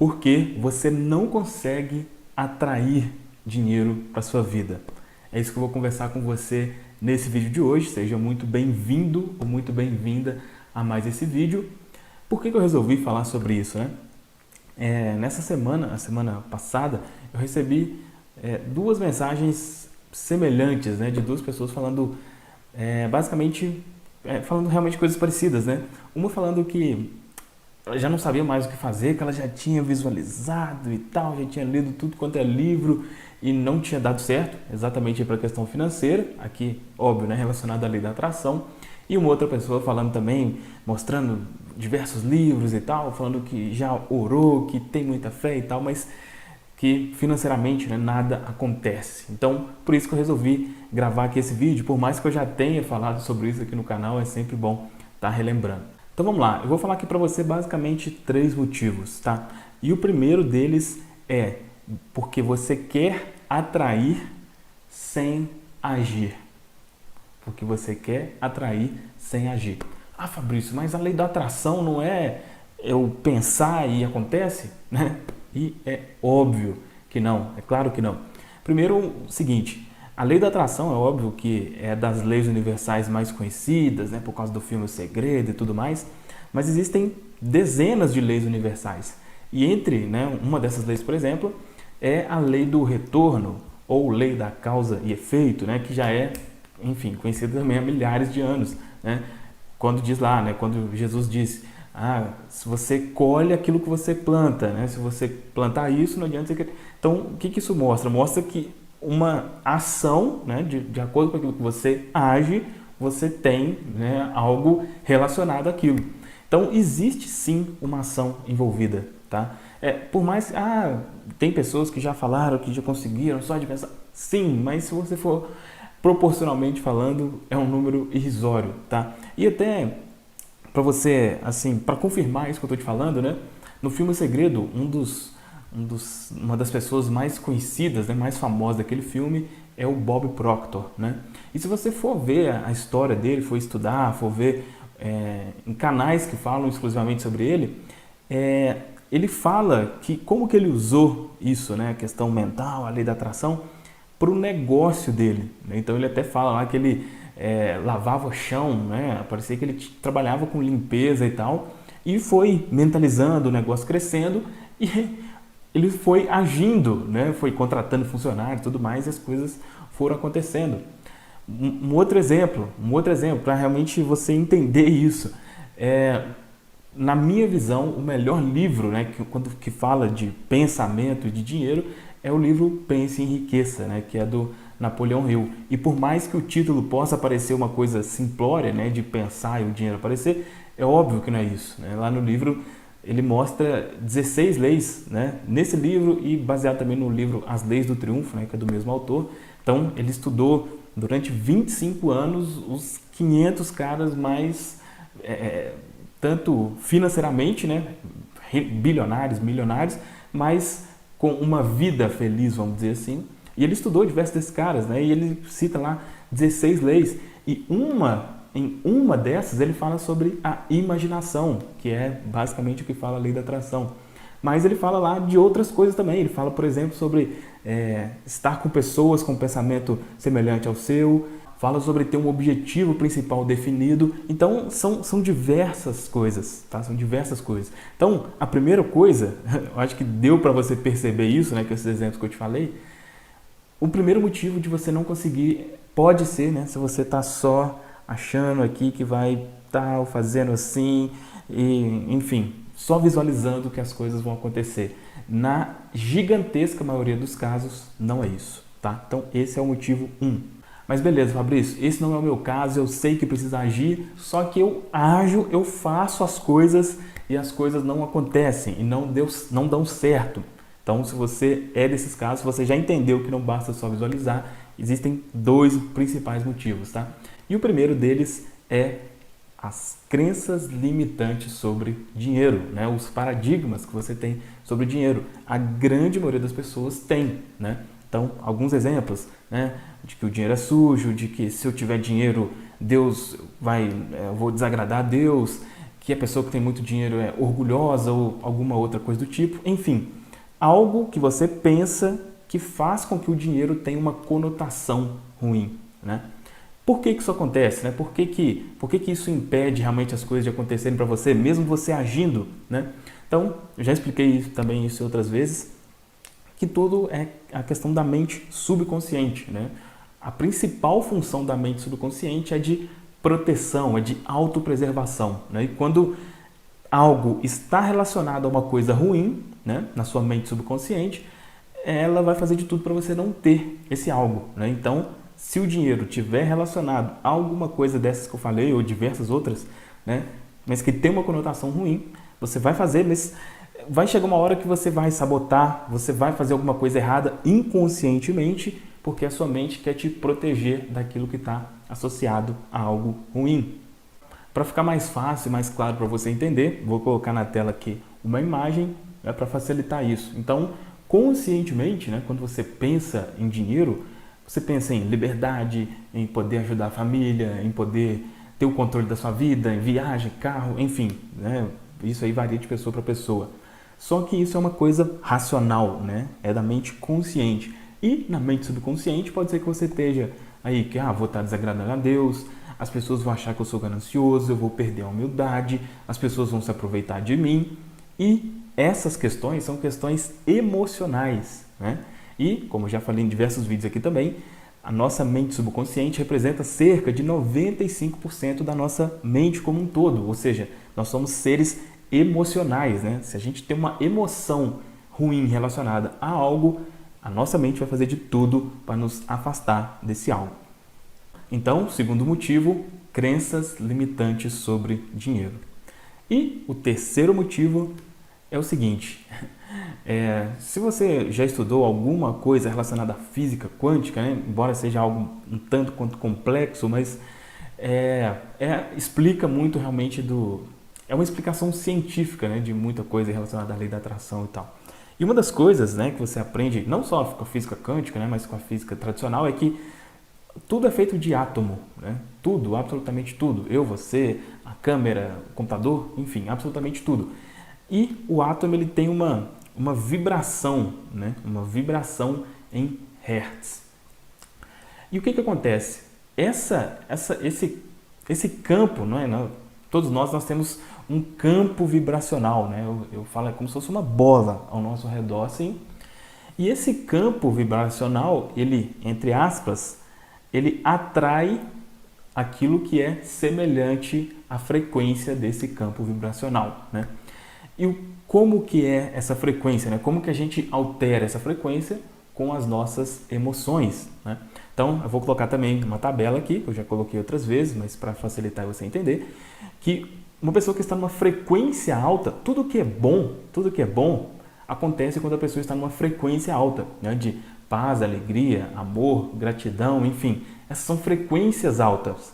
porque você não consegue atrair dinheiro para sua vida. É isso que eu vou conversar com você nesse vídeo de hoje. Seja muito bem-vindo ou muito bem-vinda a mais esse vídeo. Por que eu resolvi falar sobre isso, né? Nessa semana, a semana passada, eu recebi duas mensagens semelhantes, né, de duas pessoas falando basicamente falando realmente coisas parecidas, né? Uma falando que ela já não sabia mais o que fazer, que ela já tinha visualizado e tal, já tinha lido tudo quanto é livro e não tinha dado certo, exatamente para a questão financeira, aqui, óbvio, né, relacionada à lei da atração. E uma outra pessoa falando também, mostrando diversos livros e tal, falando que já orou, que tem muita fé e tal, mas que financeiramente, né, nada acontece. Então, por isso que eu resolvi gravar aqui esse vídeo, por mais que eu já tenha falado sobre isso aqui no canal, é sempre bom estar relembrando. Então vamos lá, eu vou falar aqui para você basicamente 3 motivos, tá? E o primeiro deles é porque você quer atrair sem agir. Porque você quer atrair sem agir. Ah, Fabrício, mas a lei da atração não é eu pensar e acontece, né? E é óbvio que não, é claro que não. Primeiro, o seguinte, a lei da atração é óbvio que é das leis universais mais conhecidas, né, por causa do filme O Segredo e tudo mais, mas existem dezenas de leis universais. E entre, né, uma dessas leis, por exemplo, é a lei do retorno, ou lei da causa e efeito, né, que já é, enfim, conhecida também há milhares de anos, né? Quando diz lá, né, quando Jesus diz, se você colhe aquilo que você planta, né? Se você plantar isso, não adianta você... Então, o que isso mostra? Mostra que uma ação, né, de acordo com aquilo que você age, você tem, né, algo relacionado àquilo. Então, existe sim uma ação envolvida, tá? Por mais... tem pessoas que já falaram, que já conseguiram só de pensar. Sim, mas se você for proporcionalmente falando, é um número irrisório, tá? E até para você, assim, para confirmar isso que eu estou te falando, né? No filme O Segredo, uma das pessoas mais conhecidas, né, mais famosas daquele filme é o Bob Proctor, né? E se você for ver a história dele, for estudar, for ver em canais que falam exclusivamente sobre ele, ele fala que como que ele usou isso, né, a questão mental, a lei da atração, para o negócio dele, né? Então ele até fala lá que ele lavava chão, né? Parecia que ele trabalhava com limpeza e tal, e foi mentalizando o negócio crescendo e ele foi agindo, né? Foi contratando funcionários e tudo mais, e as coisas foram acontecendo. Um outro exemplo para realmente você entender isso, na minha visão, o melhor livro, né, que fala de pensamento e de dinheiro é o livro Pense e Enriqueça, né, que é do Napoleão Hill. E por mais que o título possa parecer uma coisa simplória, né, de pensar e o dinheiro aparecer, é óbvio que não é isso, né? Lá no livro ele mostra 16 leis, né, nesse livro e baseado também no livro As Leis do Triunfo, né, que é do mesmo autor. Então ele estudou durante 25 anos os 500 caras mais, tanto financeiramente, né, bilionários, milionários, mas com uma vida feliz, vamos dizer assim. E ele estudou diversos desses caras, né? E ele cita lá 16 leis. E em uma dessas ele fala sobre a imaginação, que é basicamente o que fala a lei da atração. Mas ele fala lá de outras coisas também. Ele fala, por exemplo, sobre estar com pessoas com pensamento semelhante ao seu. Fala sobre ter um objetivo principal definido. Então, são diversas coisas, tá? São diversas coisas. Então, a primeira coisa, eu acho que deu para você perceber isso, né, com esses exemplos que eu te falei. O primeiro motivo de você não conseguir pode ser, né, se você está só achando aqui que vai estar fazendo assim, e, enfim, só visualizando que as coisas vão acontecer. Na gigantesca maioria dos casos, não é isso, tá? Então, esse é o motivo 1. Mas beleza, Fabrício, esse não é o meu caso, eu sei que precisa agir, só que eu ajo, eu faço as coisas e as coisas não acontecem e não dão certo. Então, se você é desses casos, você já entendeu que não basta só visualizar, existem 2 principais motivos, tá? E o primeiro deles é as crenças limitantes sobre dinheiro, né? Os paradigmas que você tem sobre dinheiro. A grande maioria das pessoas tem, né? Então, alguns exemplos, né, de que o dinheiro é sujo, de que se eu tiver dinheiro, eu vou desagradar a Deus, que a pessoa que tem muito dinheiro é orgulhosa ou alguma outra coisa do tipo. Enfim, algo que você pensa que faz com que o dinheiro tenha uma conotação ruim, né? Por que isso acontece, né? Por que isso impede realmente as coisas de acontecerem para você, mesmo você agindo, né? Então, eu já expliquei também isso outras vezes, que tudo é a questão da mente subconsciente, né? A principal função da mente subconsciente é de proteção, é de autopreservação, né? E quando algo está relacionado a uma coisa ruim, né, na sua mente subconsciente, ela vai fazer de tudo para você não ter esse algo, né? Então, se o dinheiro estiver relacionado a alguma coisa dessas que eu falei, ou diversas outras, né, mas que tem uma conotação ruim, você vai fazer, mas vai chegar uma hora que você vai sabotar, você vai fazer alguma coisa errada inconscientemente, porque a sua mente quer te proteger daquilo que está associado a algo ruim. Para ficar mais fácil e mais claro para você entender, vou colocar na tela aqui uma imagem, né, para facilitar isso. Então, conscientemente, né, quando você pensa em dinheiro, você pensa em liberdade, em poder ajudar a família, em poder ter o controle da sua vida, em viagem, carro, enfim, né? Isso aí varia de pessoa para pessoa. Só que isso é uma coisa racional, né? É da mente consciente. E na mente subconsciente pode ser que você esteja aí que vou estar desagradando a Deus, as pessoas vão achar que eu sou ganancioso, eu vou perder a humildade, as pessoas vão se aproveitar de mim. E essas questões são questões emocionais, né? E, como já falei em diversos vídeos aqui também, a nossa mente subconsciente representa cerca de 95% da nossa mente como um todo. Ou seja, nós somos seres emocionais, né? Se a gente tem uma emoção ruim relacionada a algo, a nossa mente vai fazer de tudo para nos afastar desse algo. Então, segundo motivo, crenças limitantes sobre dinheiro. E o terceiro motivo é o seguinte, se você já estudou alguma coisa relacionada à física quântica, né, embora seja algo um tanto quanto complexo, mas explica muito realmente é uma explicação científica, né, de muita coisa relacionada à lei da atração e tal. E uma das coisas, né, que você aprende, não só com a física quântica, né, mas com a física tradicional, é que tudo é feito de átomo, né? Tudo, absolutamente tudo. Eu, você, a câmera, o computador, enfim, absolutamente tudo. E o átomo ele tem uma vibração, né? Uma vibração em hertz. E o que acontece? Esse campo, não é? Todos nós temos um campo vibracional, né? Eu falo como se fosse uma bola ao nosso redor, assim. E esse campo vibracional, ele, entre aspas, ele atrai aquilo que é semelhante à frequência desse campo vibracional, né? E como que é essa frequência, né? Como que a gente altera essa frequência com as nossas emoções, né? Então, eu vou colocar também uma tabela aqui, que eu já coloquei outras vezes, mas para facilitar você entender, que uma pessoa que está numa frequência alta, tudo que é bom, acontece quando a pessoa está numa frequência alta, né? De paz, alegria, amor, gratidão, enfim, essas são frequências altas.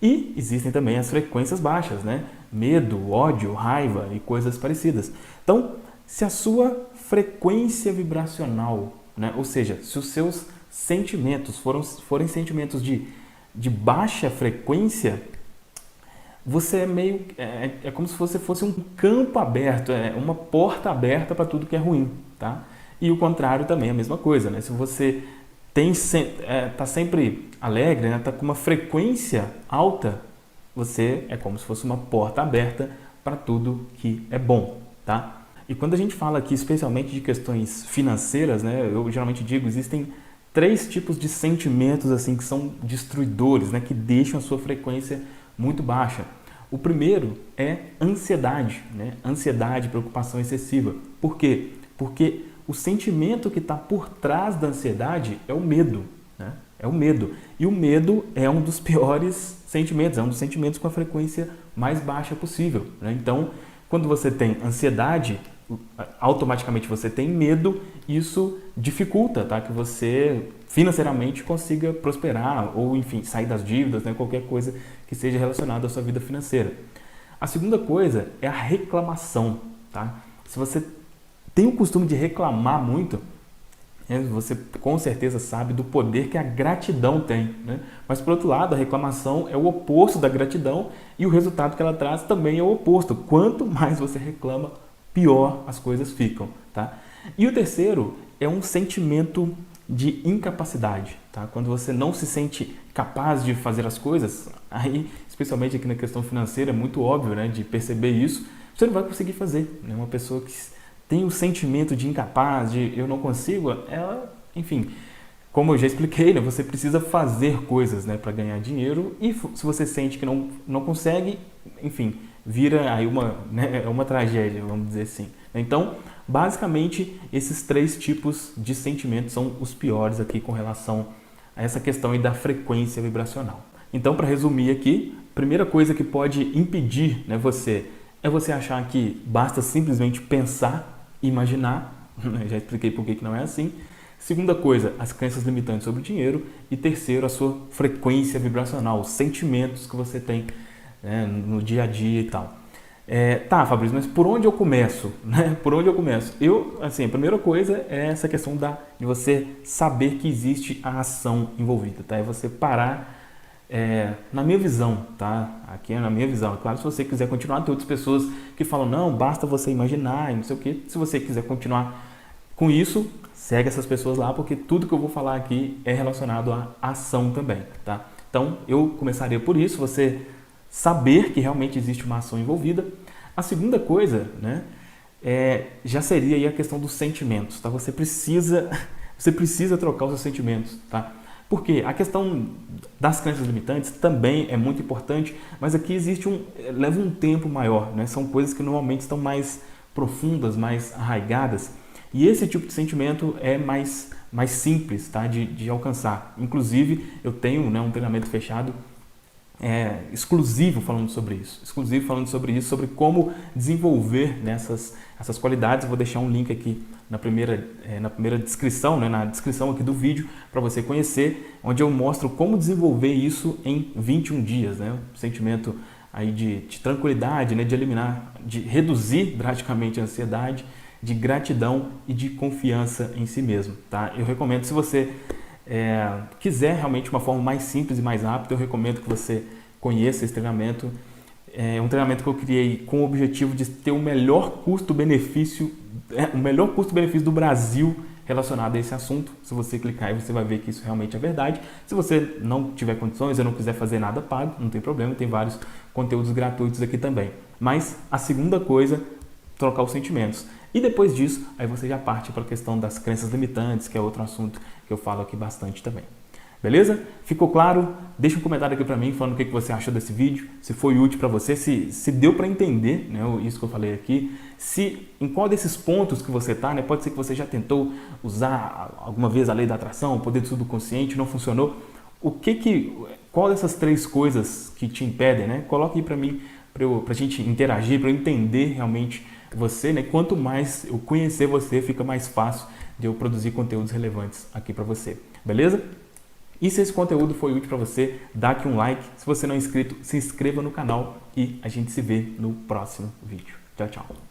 E existem também as frequências baixas, né? Medo, ódio, raiva e coisas parecidas. Então, se a sua frequência vibracional, né? Ou seja, se os seus sentimentos forem sentimentos de baixa frequência, você é como se você fosse um campo aberto, uma porta aberta para tudo que é ruim, tá? E o contrário também é a mesma coisa, né? Se você está sempre alegre, né? Está com uma frequência alta, você é como se fosse uma porta aberta para tudo que é bom, tá? E quando a gente fala aqui especialmente de questões financeiras, né? Eu geralmente digo, existem 3 tipos de sentimentos assim que são destruidores, né? Que deixam a sua frequência muito baixa. O primeiro é ansiedade, né? Ansiedade, preocupação excessiva. Por quê? Porque o sentimento que está por trás da ansiedade é o medo, né? É o medo. E o medo é um dos piores sentimentos, é um dos sentimentos com a frequência mais baixa possível, né? Então, quando você tem ansiedade, automaticamente você tem medo, isso dificulta, tá? Que você financeiramente consiga prosperar ou, enfim, sair das dívidas, né? Qualquer coisa que seja relacionada à sua vida financeira. A segunda coisa é a reclamação, tá? Se você tem o costume de reclamar muito, Você com certeza sabe do poder que a gratidão tem, né? Mas por outro lado, a reclamação é o oposto da gratidão e o resultado que ela traz também é o oposto. Quanto mais você reclama, pior as coisas ficam, tá? E o terceiro é um sentimento de incapacidade, tá? Quando você não se sente capaz de fazer as coisas, aí, especialmente aqui na questão financeira, é muito óbvio, né, de perceber isso, você não vai conseguir fazer, né? Uma pessoa que tem o sentimento de incapaz, de eu não consigo, ela, enfim, como eu já expliquei, né, você precisa fazer coisas, né, para ganhar dinheiro e se você sente que não consegue, enfim, vira aí uma tragédia, vamos dizer assim. Então, basicamente, esses três tipos de sentimentos são os piores aqui com relação a essa questão aí da frequência vibracional. Então, para resumir aqui, a primeira coisa que pode impedir, né, você achar que basta simplesmente pensar, imaginar, já expliquei por que não é assim. Segunda coisa, as crenças limitantes sobre o dinheiro. E terceiro, a sua frequência vibracional, os sentimentos que você tem, né, no dia a dia e tal. Tá, Fabrício, mas por onde eu começo? Né? Por onde eu começo? A primeira coisa é essa questão de você saber que existe a ação envolvida, tá? É você parar, na minha visão, tá? Aqui é na minha visão. É claro, se você quiser continuar, tem outras pessoas que falam, não, basta você imaginar e não sei o quê. Se você quiser continuar com isso, segue essas pessoas lá, porque tudo que eu vou falar aqui é relacionado à ação também, tá? Então, eu começaria por isso, você saber que realmente existe uma ação envolvida. A segunda coisa, né, já seria aí a questão dos sentimentos, tá? Você precisa trocar os seus sentimentos, tá? Porque a questão das crenças limitantes também é muito importante, mas aqui leva um tempo maior, né? São coisas que normalmente estão mais profundas, mais arraigadas, e esse tipo de sentimento é mais simples, tá? de alcançar. Inclusive, eu tenho, né, um treinamento fechado exclusivo falando sobre isso, sobre como desenvolver essas qualidades. Eu vou deixar um link aqui na primeira descrição, né, na descrição aqui do vídeo, para você conhecer, onde eu mostro como desenvolver isso em 21 dias, né, um sentimento aí de tranquilidade, né, de eliminar, de reduzir drasticamente a ansiedade, de gratidão e de confiança em si mesmo, tá? Eu recomendo, se você quiser realmente uma forma mais simples e mais rápida, eu recomendo que você conheça esse treinamento. É um treinamento que eu criei com o objetivo de ter o melhor custo-benefício do Brasil relacionado a esse assunto. Se você clicar aí, você vai ver que isso realmente é verdade. Se você não tiver condições ou não quiser fazer nada pago, não tem problema, tem vários conteúdos gratuitos aqui também. Mas a segunda coisa, trocar os sentimentos. E depois disso, aí você já parte para a questão das crenças limitantes, que é outro assunto que eu falo aqui bastante também. Beleza? Ficou claro? Deixa um comentário aqui para mim falando o que você achou desse vídeo, se foi útil para você, se deu para entender, né, isso que eu falei aqui, em qual desses pontos que você está, né, pode ser que você já tentou usar alguma vez a lei da atração, o poder do subconsciente, não funcionou. Qual dessas três coisas que te impedem, né? Coloque aí para mim, para a gente interagir, para eu entender realmente você, né? Quanto mais eu conhecer você, fica mais fácil de eu produzir conteúdos relevantes aqui para você, beleza? E se esse conteúdo foi útil para você, dá aqui um like. Se você não é inscrito, se inscreva no canal e a gente se vê no próximo vídeo. Tchau, tchau.